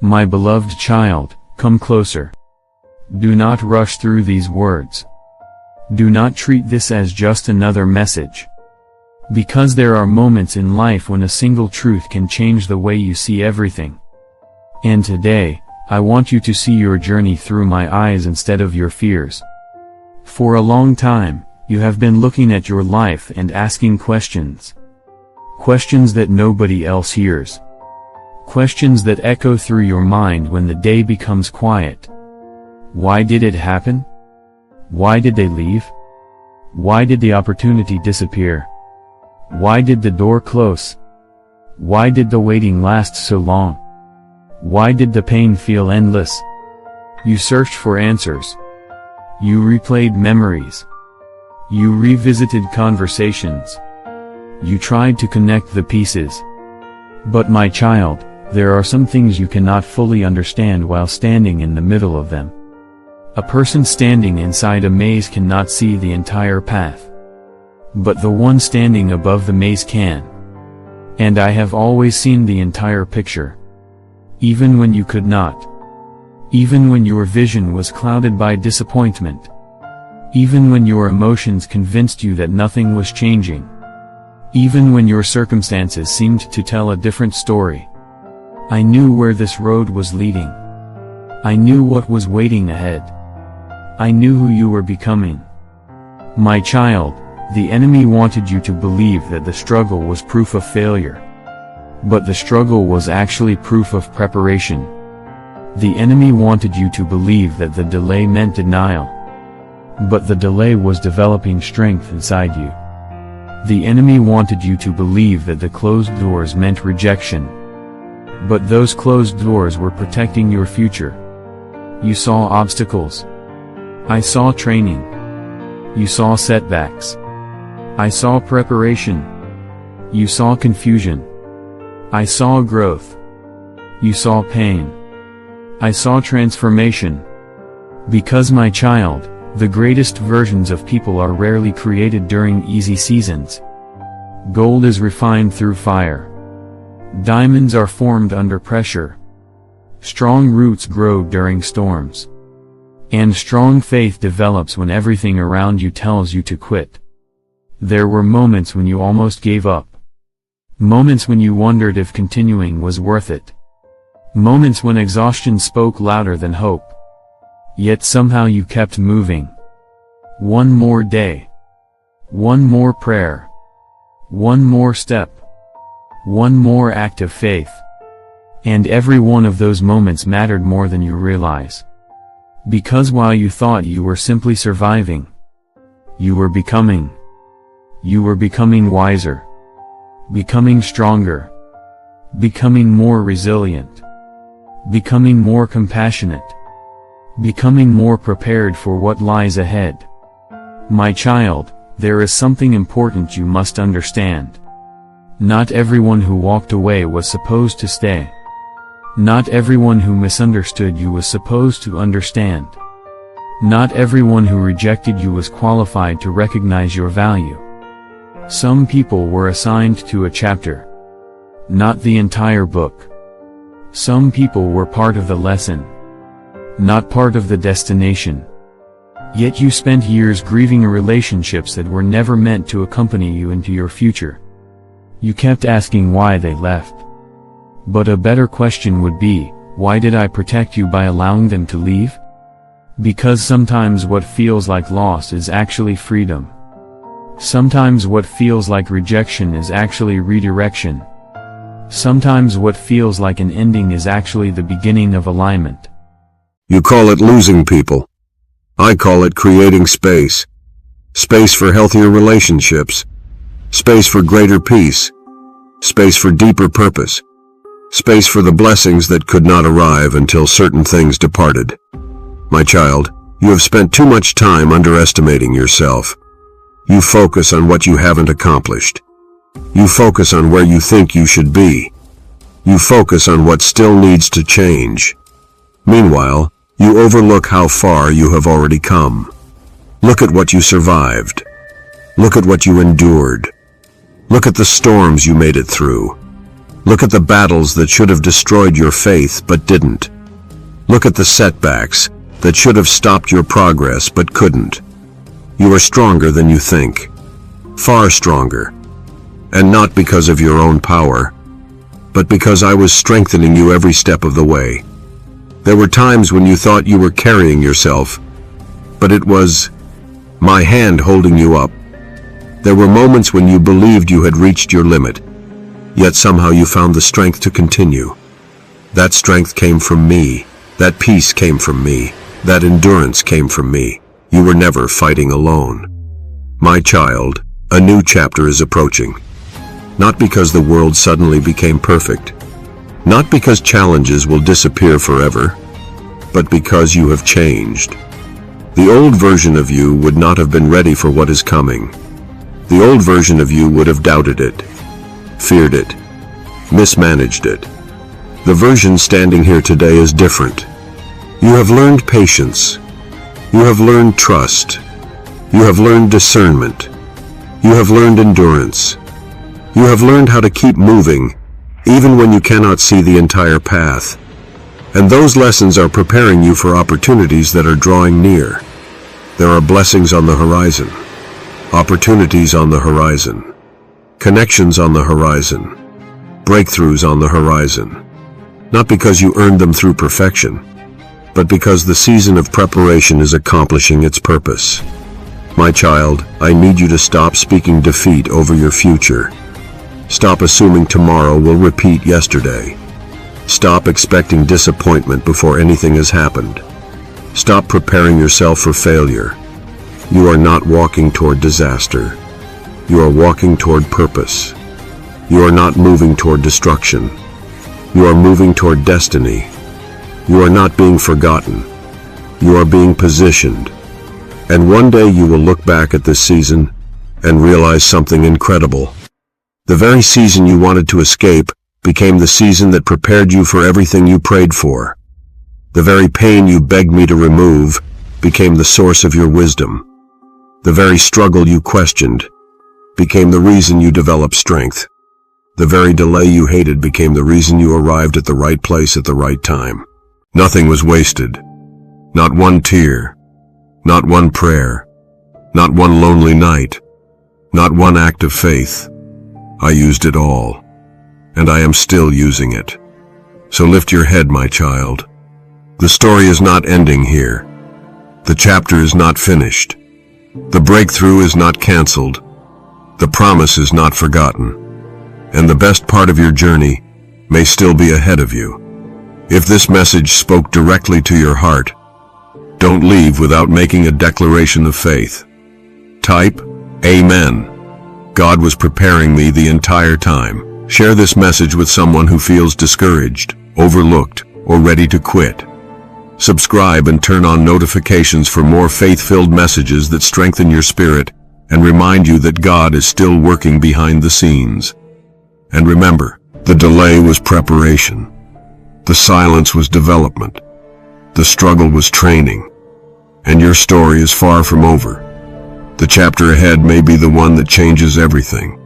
My beloved child, come closer. Do not rush through these words. Do not treat this as just another message. Because there are moments in life when a single truth can change the way you see everything. And today, I want you to see your journey through my eyes instead of your fears. For a long time, you have been looking at your life and asking questions. Questions that nobody else hears. Questions that echo through your mind when the day becomes quiet. Why did it happen? Why did they leave? Why did the opportunity disappear? Why did the door close? Why did the waiting last so long? Why did the pain feel endless? You searched for answers. You replayed memories. You revisited conversations. You tried to connect the pieces. But my child, there are some things you cannot fully understand while standing in the middle of them. A person standing inside a maze cannot see the entire path. But the one standing above the maze can. And I have always seen the entire picture. Even when you could not. Even when your vision was clouded by disappointment. Even when your emotions convinced you that nothing was changing. Even when your circumstances seemed to tell a different story. I knew where this road was leading. I knew what was waiting ahead. I knew who you were becoming. My child, the enemy wanted you to believe that the struggle was proof of failure. But the struggle was actually proof of preparation. The enemy wanted you to believe that the delay meant denial. But the delay was developing strength inside you. The enemy wanted you to believe that the closed doors meant rejection. But those closed doors were protecting your future. You saw obstacles. I saw training. You saw setbacks. I saw preparation. You saw confusion. I saw growth. You saw pain. I saw transformation. Because my child, the greatest versions of people are rarely created during easy seasons. Gold is refined through fire. Diamonds are formed under pressure. Strong roots grow during storms. And strong faith develops when everything around you tells you to quit. There were moments when you almost gave up. Moments when you wondered if continuing was worth it. Moments when exhaustion spoke louder than hope. Yet somehow you kept moving. One more day. One more prayer. One more step. One more act of faith. And every one of those moments mattered more than you realize. Because while you thought you were simply surviving, you were becoming. You were becoming wiser. Becoming stronger. Becoming more resilient. Becoming more compassionate. Becoming more prepared for what lies ahead. My child, there is something important you must understand. Not everyone who walked away was supposed to stay. Not everyone who misunderstood you was supposed to understand. Not everyone who rejected you was qualified to recognize your value. Some people were assigned to a chapter. Not the entire book. Some people were part of the lesson. Not part of the destination. Yet you spent years grieving relationships that were never meant to accompany you into your future. You kept asking why they left. But a better question would be, why did I protect you by allowing them to leave? Because sometimes what feels like loss is actually freedom. Sometimes what feels like rejection is actually redirection. Sometimes what feels like an ending is actually the beginning of alignment. You call it losing people. I call it creating space. Space for healthier relationships. Space for greater peace. Space for deeper purpose. Space for the blessings that could not arrive until certain things departed. My child, you have spent too much time underestimating yourself. You focus on what you haven't accomplished. You focus on where you think you should be. You focus on what still needs to change. Meanwhile, you overlook how far you have already come. Look at what you survived. Look at what you endured. Look at the storms you made it through. Look at the battles that should have destroyed your faith but didn't. Look at the setbacks that should have stopped your progress but couldn't. You are stronger than you think. Far stronger. And not because of your own power, but because I was strengthening you every step of the way. There were times when you thought you were carrying yourself, but it was my hand holding you up. There were moments when you believed you had reached your limit, yet somehow you found the strength to continue. That strength came from me. That peace came from me. That endurance came from me. You were never fighting alone. My child, a new chapter is approaching. Not because the world suddenly became perfect. Not because challenges will disappear forever, but because you have changed. The old version of you would not have been ready for what is coming. The old version of you would have doubted it, feared it, mismanaged it. The version standing here today is different. You have learned patience. You have learned trust. You have learned discernment. You have learned endurance. You have learned how to keep moving, even when you cannot see the entire path. And those lessons are preparing you for opportunities that are drawing near. There are blessings on the horizon, opportunities on the horizon, connections on the horizon, breakthroughs on the horizon. Not because you earned them through perfection, but because the season of preparation is accomplishing its purpose. My child, I need you to stop speaking defeat over your future. Stop assuming tomorrow will repeat yesterday. Stop expecting disappointment before anything has happened. Stop preparing yourself for failure. You are not walking toward disaster. You are walking toward purpose. You are not moving toward destruction. You are moving toward destiny. You are not being forgotten. You are being positioned. And one day you will look back at this season and realize something incredible. The very season you wanted to escape became the season that prepared you for everything you prayed for. The very pain you begged me to remove became the source of your wisdom. The very struggle you questioned became the reason you developed strength. The very delay you hated became the reason you arrived at the right place at the right time. Nothing was wasted. Not one tear. Not one prayer. Not one lonely night. Not one act of faith. I used it all, and I am still using it. So lift your head, my child. The story is not ending here. The chapter is not finished. The breakthrough is not canceled. The promise is not forgotten. And the best part of your journey may still be ahead of you. If this message spoke directly to your heart, don't leave without making a declaration of faith. Type, Amen. God was preparing me the entire time. Share this message with someone who feels discouraged, overlooked, or ready to quit. Subscribe and turn on notifications for more faith-filled messages that strengthen your spirit and remind you that God is still working behind the scenes. And remember, the delay was preparation. The silence was development. The struggle was training. And your story is far from over. The chapter ahead may be the one that changes everything.